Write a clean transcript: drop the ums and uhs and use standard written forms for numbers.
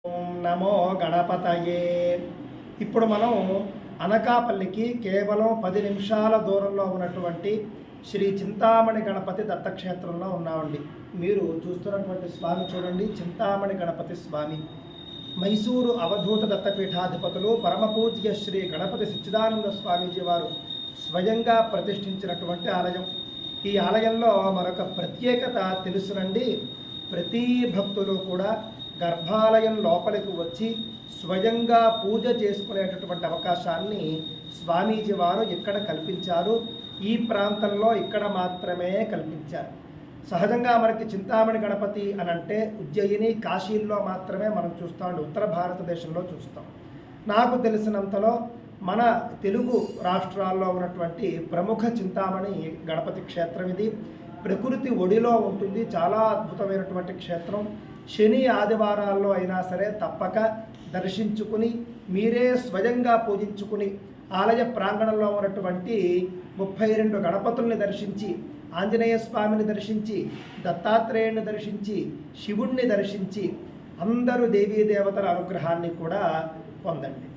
ఓం నమో గణపతయే. ఇప్పుడు మనం అనకాపల్లికి కేవలం 10 నిమిషాల దూరంలో ఉన్నటువంటి శ్రీ చింతామణి గణపతి దత్తక్షేత్రంలో ఉన్నామండి. మీరు చూస్తున్నటువంటి స్వామి చూడండి, చింతామణి గణపతి స్వామి. మైసూరు అవధూత దత్తపీఠాధిపతులు పరమపూజ్య శ్రీ గణపతి సచ్చిదానంద స్వామీజీ వారు స్వయంగా ప్రతిష్ఠించినటువంటి ఆలయం. ఈ ఆలయంలో మరొక ప్రత్యేకత తెలుసునండి. ప్రతి భక్తులు కూడా గర్భాలయం లోపలికి వచ్చి స్వయంగా పూజ చేసుకునేటటువంటి అవకాశాన్ని స్వామీజీ వారు ఇక్కడ కల్పించారు. ఈ ప్రాంతంలో ఇక్కడ మాత్రమే కల్పించారు. సహజంగా మనకి చింతామణి గణపతి అని అంటే ఉజ్జయిని, కాశీల్లో మాత్రమే మనం చూస్తాం, ఉత్తర భారతదేశంలో చూస్తాం. నాకు తెలిసినంతలో మన తెలుగు రాష్ట్రాల్లో ఉన్నటువంటి ప్రముఖ చింతామణి గణపతి క్షేత్రం ఇది. ప్రకృతి ఒడిలో ఉంటుంది, చాలా అద్భుతమైనటువంటి క్షేత్రం. శని ఆదివారాల్లో అయినా సరే తప్పక దర్శించుకుని మీరే స్వయంగా పూజించుకుని ఆలయ ప్రాంగణంలో ఉన్నటువంటి 32 గణపతుల్ని దర్శించి, ఆంజనేయ స్వామిని దర్శించి, దత్తాత్రేయుని దర్శించి, శివుణ్ణి దర్శించి అందరూ దేవీ దేవతల అనుగ్రహాన్ని కూడా పొందండి.